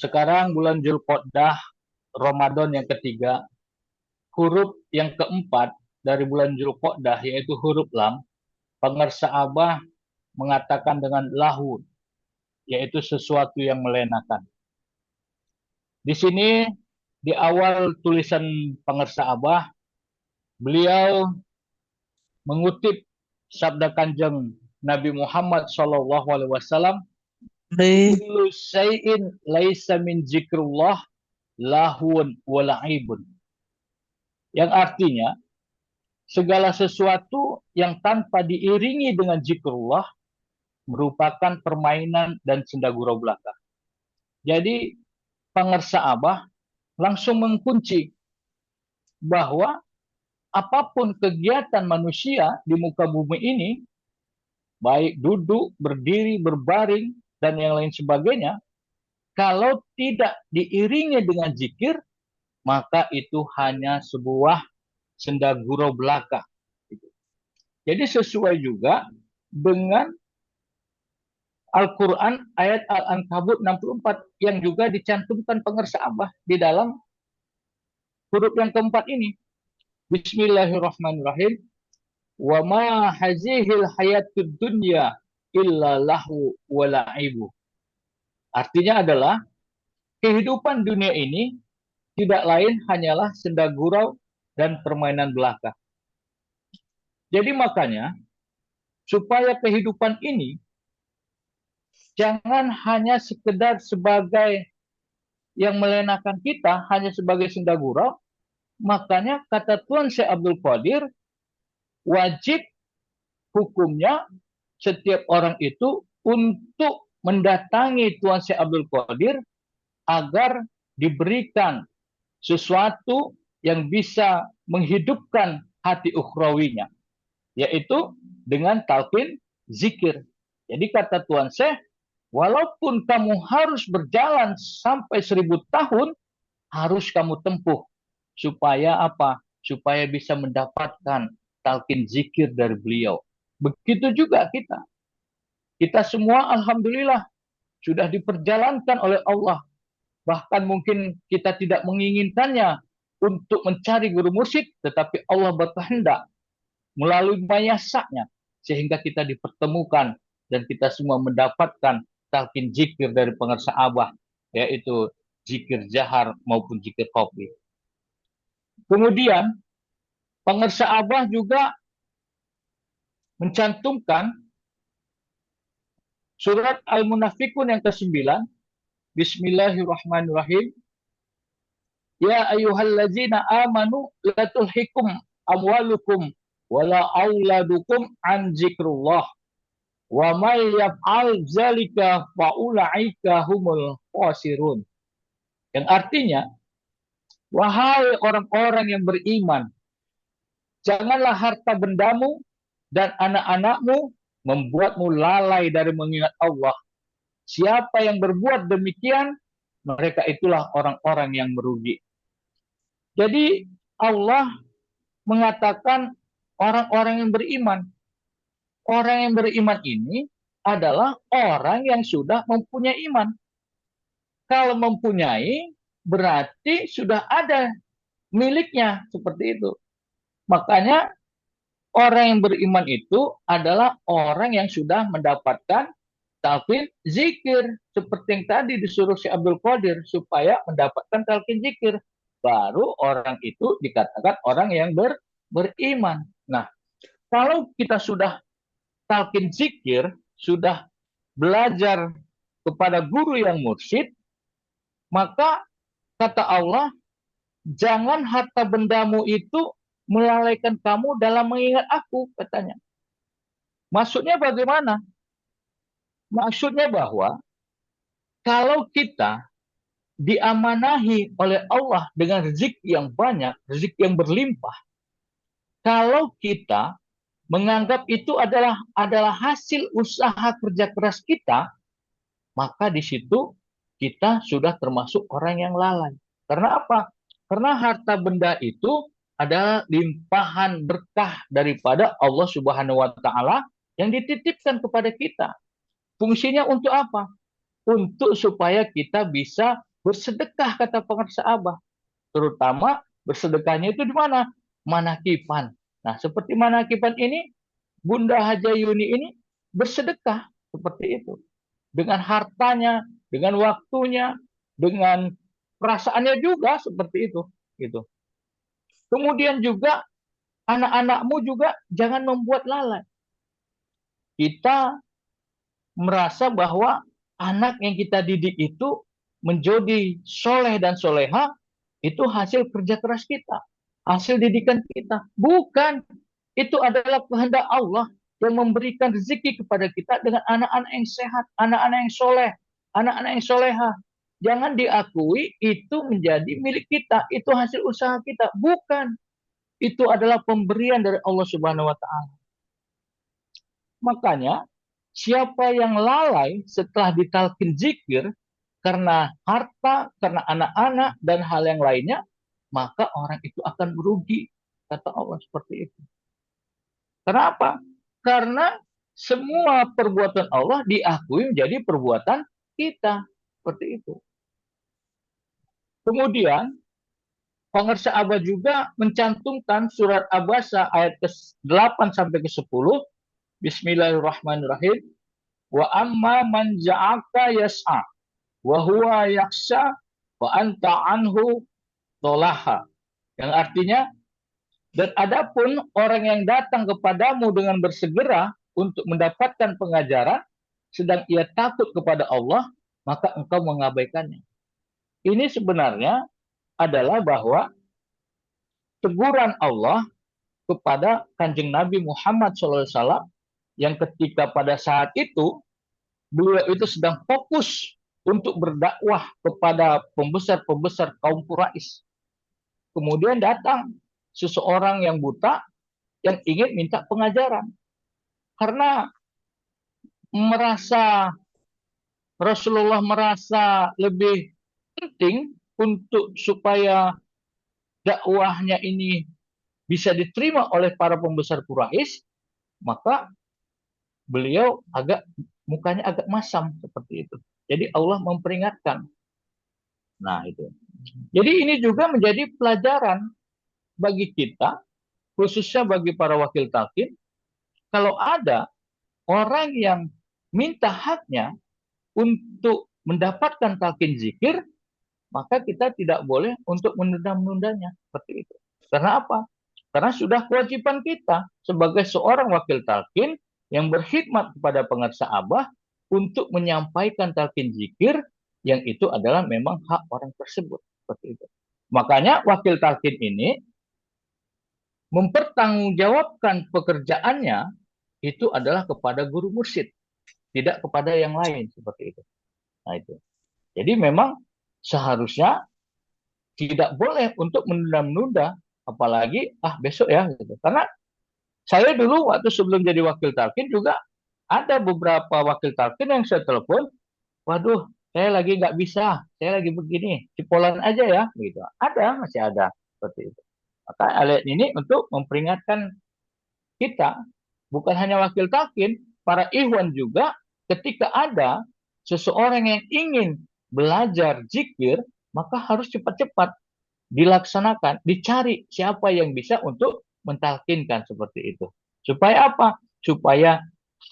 Sekarang bulan Zulqa'dah, Ramadan yang ketiga, huruf yang keempat dari bulan Zulqa'dah yaitu huruf lam, pengersa Abah mengatakan dengan lahun, yaitu sesuatu yang melenakan. Di sini di awal tulisan pengersa Abah, beliau mengutip sabda Kanjeng Nabi Muhammad SAW, kullu syai'in laisa min zikrullah lahun wala'ibun. Yang artinya, segala sesuatu yang tanpa diiringi dengan zikrullah merupakan permainan dan senda gurau belaka. Jadi, pengersa Abah langsung mengunci bahwa apapun kegiatan manusia di muka bumi ini, baik duduk, berdiri, berbaring, dan yang lain sebagainya, kalau tidak diiringi dengan zikir, maka itu hanya sebuah senda gurau belaka. Jadi sesuai juga dengan Al-Quran ayat Al-Ankabut 64 yang juga dicantumkan pengersa Abah di dalam huruf yang keempat ini. Bismillahirrahmanirrahim. Wa ma hazihil hayatud dunya illa lahu wa la'ibu. Artinya adalah kehidupan dunia ini tidak lain hanyalah senda gurau dan permainan belaka. Jadi makanya supaya kehidupan ini jangan hanya sekedar sebagai yang melenakan kita, hanya sebagai senda gurau, makanya kata Tuan Syekh Abdul Qadir, wajib hukumnya setiap orang itu untuk mendatangi Tuan Syekh Abdul Qadir agar diberikan sesuatu yang bisa menghidupkan hati ukhrawinya, yaitu dengan talqin zikir. Jadi kata Tuan Syekh, walaupun kamu harus berjalan sampai 1000 tahun, harus kamu tempuh. Supaya apa? Supaya bisa mendapatkan talqin zikir dari beliau. Begitu juga kita. Kita semua alhamdulillah sudah diperjalankan oleh Allah. Bahkan mungkin kita tidak menginginkannya untuk mencari guru mursyid, tetapi Allah berkehendak melalui mayasaknya sehingga kita dipertemukan dan kita semua mendapatkan talqin zikir dari pengersa Abah, yaitu zikir jahar maupun zikir khafi. Kemudian pengersa Abah juga mencantumkan surat Al-Munafikun yang ke-9. Bismillahirrahmanirrahim. Ya ayyuhallazina amanu la tulhikum amwalukum wala auladukum an zikrullah wa may yaf'al zalika faulaika humul khasirun. Yang artinya, wahai orang-orang yang beriman, janganlah harta bendamu dan anak-anakmu membuatmu lalai dari mengingat Allah. Siapa yang berbuat demikian, mereka itulah orang-orang yang merugi. Jadi Allah mengatakan orang-orang yang beriman. Orang yang beriman ini adalah orang yang sudah mempunyai iman. Kalau mempunyai, berarti sudah ada miliknya, seperti itu. Makanya orang yang beriman itu adalah orang yang sudah mendapatkan talqin zikir. Seperti yang tadi disuruh si Abdul Qadir, supaya mendapatkan talqin zikir. Baru orang itu dikatakan orang yang beriman. Nah, kalau kita sudah talqin zikir, sudah belajar kepada guru yang mursyid, maka kata Allah, jangan harta bendamu itu melalaikan kamu dalam mengingat aku, katanya. Maksudnya bagaimana? Maksudnya bahwa kalau kita diamanahi oleh Allah dengan rezeki yang banyak, rezeki yang berlimpah, kalau kita menganggap itu adalah hasil usaha kerja keras kita, maka di situ kita sudah termasuk orang yang lalai. Karena apa? Karena harta benda itu adalah limpahan berkah daripada Allah Subhanahu wa taala yang dititipkan kepada kita. Fungsinya untuk apa? untuk supaya kita bisa bersedekah, kata pengarsa Abah. Terutama bersedekahnya itu di mana? Manakipan. Nah, seperti Manakipan ini, Bunda Haja Yuni ini bersedekah seperti itu. Dengan hartanya, dengan waktunya, dengan perasaannya juga seperti itu. Gitu. Kemudian juga anak-anakmu juga jangan membuat lalai. Kita merasa bahwa anak yang kita didik itu menjadi soleh dan soleha itu hasil kerja keras kita, hasil didikan kita. Bukan, itu adalah kehendak Allah yang memberikan rezeki kepada kita dengan anak-anak yang sehat, anak-anak yang soleh, anak-anak yang soleha. Jangan diakui itu menjadi milik kita, itu hasil usaha kita. Bukan, itu adalah pemberian dari Allah Subhanahu wa Ta'ala. Makanya, siapa yang lalai setelah ditalkin zikir karena harta, karena anak-anak, dan hal yang lainnya, maka orang itu akan merugi. Kata Allah seperti itu. Kenapa? Karena semua perbuatan Allah diakui menjadi perbuatan kita. Seperti itu. Kemudian, pengarsa Abah juga mencantumkan surat Abasa ayat ke-8 sampai ke-10. Bismillahirrahmanirrahim. Wa amma man ja'aka yas'a wa huwa yaksha wa anta anhu tolaha. Yang artinya, dan adapun orang yang datang kepadamu dengan bersegera untuk mendapatkan pengajaran, sedang ia takut kepada Allah, maka engkau mengabaikannya. Ini sebenarnya adalah bahwa teguran Allah kepada Kanjeng Nabi Muhammad SAW yang ketika pada saat itu beliau itu sedang fokus untuk berdakwah kepada pembesar-pembesar kaum Quraisy. Kemudian datang seseorang yang buta yang ingin minta pengajaran. Karena Rasulullah merasa lebih penting untuk supaya dakwahnya ini bisa diterima oleh para pembesar Quraisy, maka beliau mukanya agak masam seperti itu. Jadi Allah memperingatkan. Nah, itu. Jadi ini juga menjadi pelajaran bagi kita, khususnya bagi para wakil talqin, kalau ada orang yang minta haknya untuk mendapatkan talqin zikir, maka kita tidak boleh untuk menunda-menundanya seperti itu. Karena apa? Karena sudah kewajiban kita sebagai seorang wakil talqin yang berkhidmat kepada pengarsa Abah untuk menyampaikan talqin zikir yang itu adalah memang hak orang tersebut seperti itu. Makanya wakil talqin ini mempertanggungjawabkan pekerjaannya itu adalah kepada guru mursyid, tidak kepada yang lain seperti itu. Nah, itu. Jadi memang seharusnya tidak boleh untuk menunda-menunda, apalagi besok ya gitu. Karena saya dulu waktu sebelum jadi wakil talqin juga ada beberapa wakil talqin yang saya telepon, waduh, saya lagi nggak bisa, saya lagi begini, cipolan aja ya, gitu. Ada, masih ada seperti itu. Maka ayat ini untuk memperingatkan kita, bukan hanya wakil talqin, para ikhwan juga, ketika ada seseorang yang ingin belajar zikir, maka harus cepat-cepat dilaksanakan, dicari siapa yang bisa untuk mentalkinkan seperti itu. Supaya apa? Supaya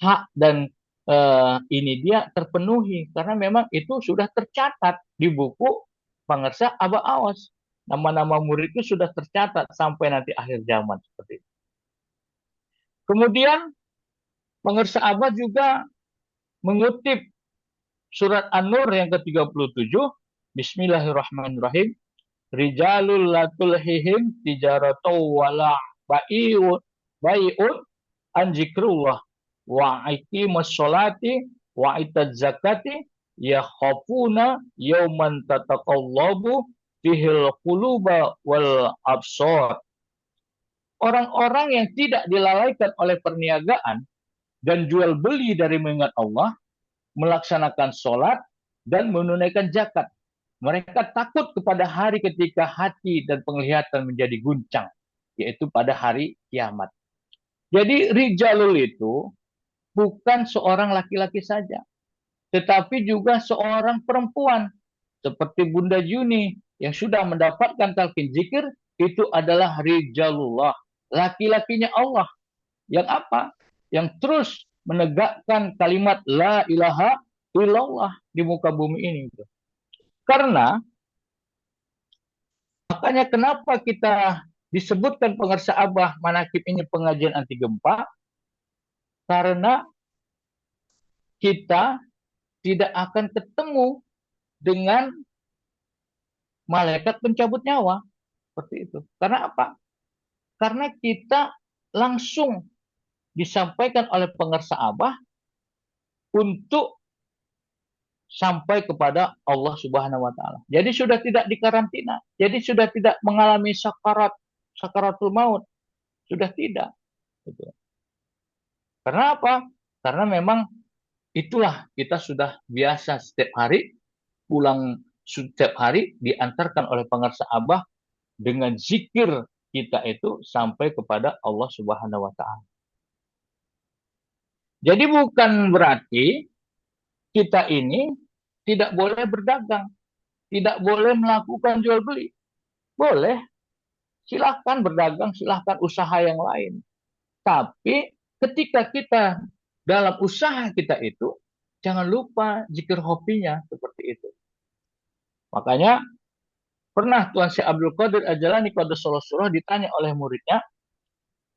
hak dan ini dia terpenuhi, karena memang itu sudah tercatat di buku pengarsa Abah Awas. Nama-nama murid itu sudah tercatat sampai nanti akhir zaman seperti itu. Kemudian pengarsa Abah juga mengutip surat An-Nur yang ke-37, Bismillahirrahmanirrahim. Rijalul latulhihim tijaratu wala bai'un an zikrullah wa iqimus sholati wa itaz zakati yakhafuna yauman tataqallabu fihil quluba wal absar. Orang-orang yang tidak dilalaikan oleh perniagaan dan jual beli dari mengingat Allah, melaksanakan sholat dan menunaikan zakat. Mereka takut kepada hari ketika hati dan penglihatan menjadi guncang, yaitu pada hari kiamat. Jadi rijalul itu bukan seorang laki-laki saja. tetapi juga seorang perempuan seperti Bunda Yuni yang sudah mendapatkan talqin zikir, itu adalah rijalullah, laki-lakinya Allah yang apa? Yang terus menegakkan kalimat la ilaha illallah di muka bumi ini. Karena makanya kenapa kita disebutkan pengersa Abah Manakib ini pengajian anti gempa, karena kita tidak akan ketemu dengan malaikat pencabut nyawa seperti itu. Karena apa? Karena kita langsung disampaikan oleh pengersa Abah untuk sampai kepada Allah Subhanahu wa taala. Jadi sudah tidak dikarantina. Jadi sudah tidak mengalami sakaratul maut. Sudah tidak. Gitu. Karena apa? Karena memang itulah kita sudah biasa setiap hari pulang, setiap hari diantarkan oleh pengersa Abah dengan zikir kita itu sampai kepada Allah Subhanahu wa taala. Jadi bukan berarti kita ini tidak boleh berdagang, tidak boleh melakukan jual beli. Boleh, silahkan berdagang, silahkan usaha yang lain. Tapi ketika kita dalam usaha kita itu, jangan lupa zikir hobinya seperti itu. Makanya pernah Tuan Syekh Abdul Qadir Al-Jalani Qaddasallahu Surah ditanya oleh muridnya,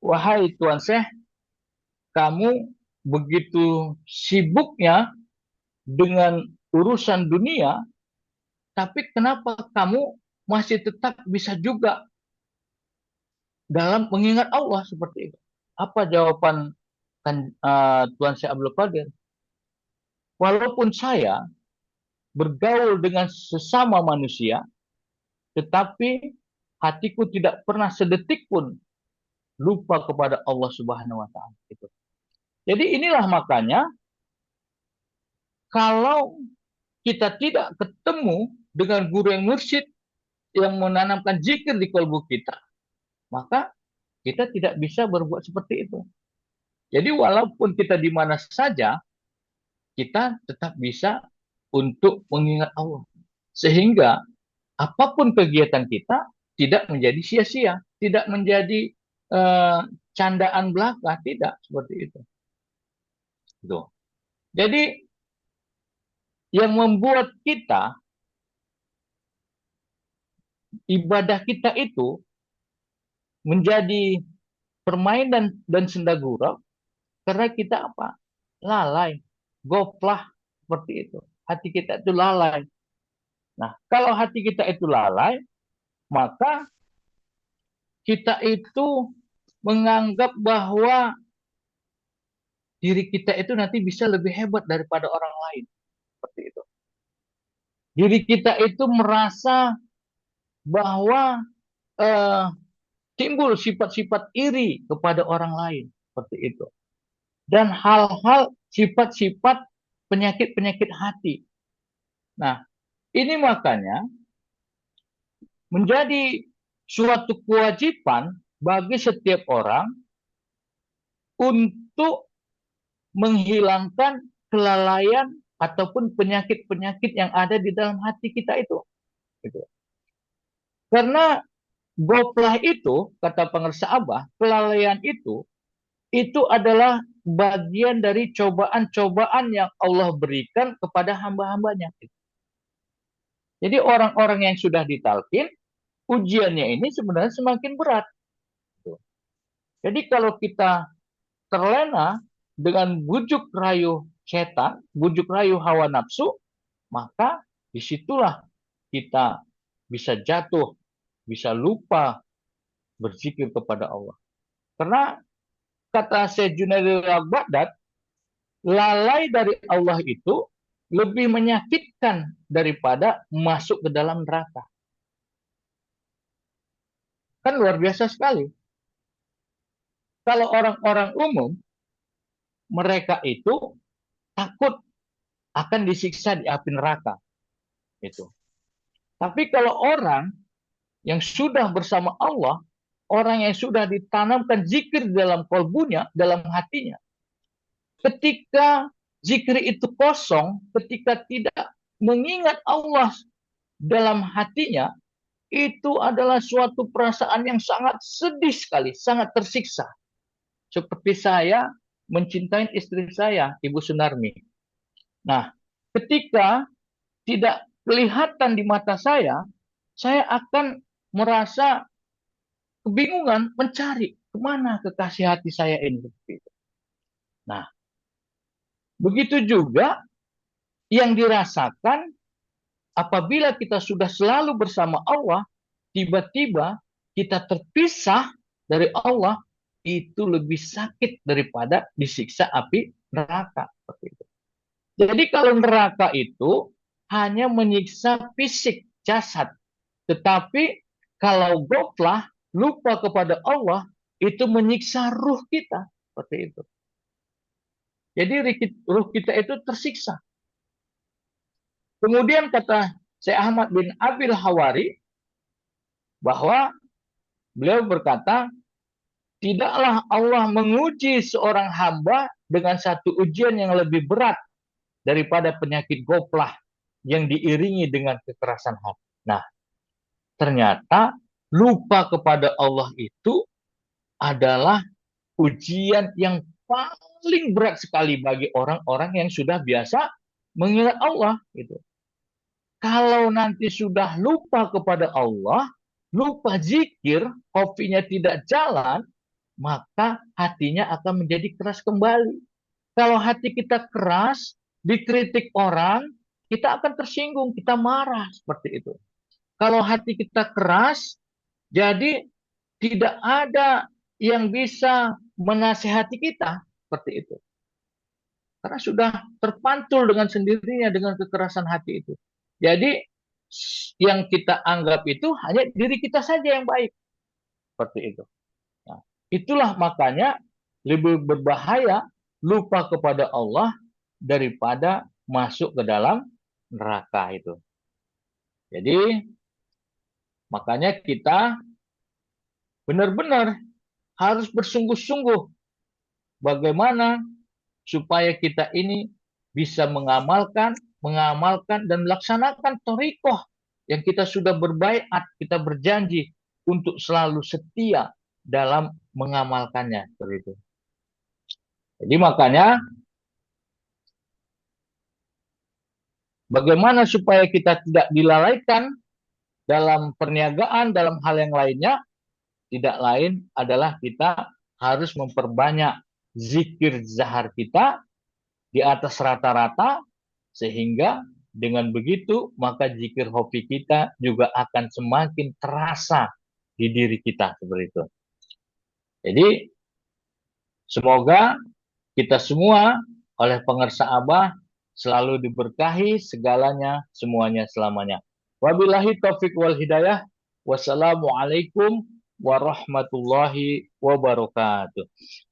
wahai Tuan Syekh, kamu begitu sibuknya dengan urusan dunia, tapi kenapa kamu masih tetap bisa juga dalam mengingat Allah seperti itu? Apa jawaban Tuan Syekh Abdul Qadir? Walaupun saya bergaul dengan sesama manusia, tetapi hatiku tidak pernah sedetik pun lupa kepada Allah Subhanahu wa taala. Jadi inilah makanya kalau kita tidak ketemu dengan guru yang mursyid yang menanamkan zikir di kalbu kita, maka kita tidak bisa berbuat seperti itu. Jadi walaupun kita di mana saja, kita tetap bisa untuk mengingat Allah. Sehingga apapun kegiatan kita tidak menjadi sia-sia, tidak menjadi candaan belaka, tidak seperti itu. Tuh. Jadi yang membuat kita ibadah kita itu menjadi permainan dan sendagurau karena kita apa? Lalai, goflah seperti itu. Hati kita itu lalai. Nah, kalau hati kita itu lalai, maka kita itu menganggap bahwa diri kita itu nanti bisa lebih hebat daripada orang lain. Seperti itu. Diri kita itu merasa bahwa timbul sifat-sifat iri kepada orang lain. Seperti itu. Dan hal-hal sifat-sifat penyakit-penyakit hati. Nah, ini makanya menjadi suatu kewajiban bagi setiap orang untuk menghilangkan kelalaian ataupun penyakit-penyakit yang ada di dalam hati kita itu. Gitu. Karena goplah itu, kata pengersa Abah, kelalaian itu adalah bagian dari cobaan-cobaan yang Allah berikan kepada hamba-hambanya. Jadi orang-orang yang sudah ditalkin, ujiannya ini sebenarnya semakin berat. Jadi kalau kita terlena dengan bujuk rayu setan, bujuk rayu hawa nafsu, maka disitulah kita bisa jatuh, bisa lupa berzikir kepada Allah. Karena kata Syekh Junaidi al-Baghdad, lalai dari Allah itu lebih menyakitkan daripada masuk ke dalam neraka. Kan luar biasa sekali. Kalau orang-orang umum, mereka itu takut akan disiksa di api neraka. Itu. Tapi kalau orang yang sudah bersama Allah, orang yang sudah ditanamkan zikir dalam kalbunya, dalam hatinya, ketika Zikir itu kosong ketika tidak mengingat Allah dalam hatinya, itu adalah suatu perasaan yang sangat sedih sekali, sangat tersiksa. Seperti saya mencintai istri saya, Ibu Sunarmi. Nah, ketika tidak kelihatan di mata saya akan merasa kebingungan mencari kemana kekasih hati saya ini. Nah, begitu juga yang dirasakan apabila kita sudah selalu bersama Allah, tiba-tiba kita terpisah dari Allah, itu lebih sakit daripada disiksa api neraka. Seperti itu. Jadi kalau neraka itu hanya menyiksa fisik, jasad. Tetapi kalau goflah, lupa kepada Allah, itu menyiksa ruh kita. Seperti itu. Jadi ruh kita itu tersiksa. Kemudian kata Syekh Ahmad bin Abil Hawari, bahwa beliau berkata, tidaklah Allah menguji seorang hamba dengan satu ujian yang lebih berat daripada penyakit goflah yang diiringi dengan kekerasan hati. Nah, ternyata lupa kepada Allah itu adalah ujian yang paling berat sekali bagi orang-orang yang sudah biasa mengingat Allah. Gitu. Kalau nanti sudah lupa kepada Allah, lupa zikir, kopinya tidak jalan, maka hatinya akan menjadi keras kembali. Kalau hati kita keras, dikritik orang, kita akan tersinggung, kita marah seperti itu. Kalau hati kita keras, jadi tidak ada yang bisa menasihati kita seperti itu. Karena sudah terpantul dengan sendirinya dengan kekerasan hati itu. Jadi yang kita anggap itu hanya diri kita saja yang baik. Seperti itu. Nah, itulah makanya lebih berbahaya lupa kepada Allah daripada masuk ke dalam neraka itu. Jadi makanya kita benar-benar harus bersungguh-sungguh bagaimana supaya kita ini bisa mengamalkan dan melaksanakan thariqah yang kita sudah berbaiat, kita berjanji untuk selalu setia dalam mengamalkannya. Seperti itu. Jadi makanya bagaimana supaya kita tidak dilalaikan dalam perniagaan, dalam hal yang lainnya, tidak lain adalah kita harus memperbanyak zikir zahar kita di atas rata-rata, sehingga dengan begitu maka zikir hobi kita juga akan semakin terasa di diri kita seperti itu. Jadi semoga kita semua oleh pengersa Abah selalu diberkahi segalanya, semuanya, selamanya. Wabillahi taufiq wal hidayah. Wassalamualaikum warahmatullahi wabarakatuh.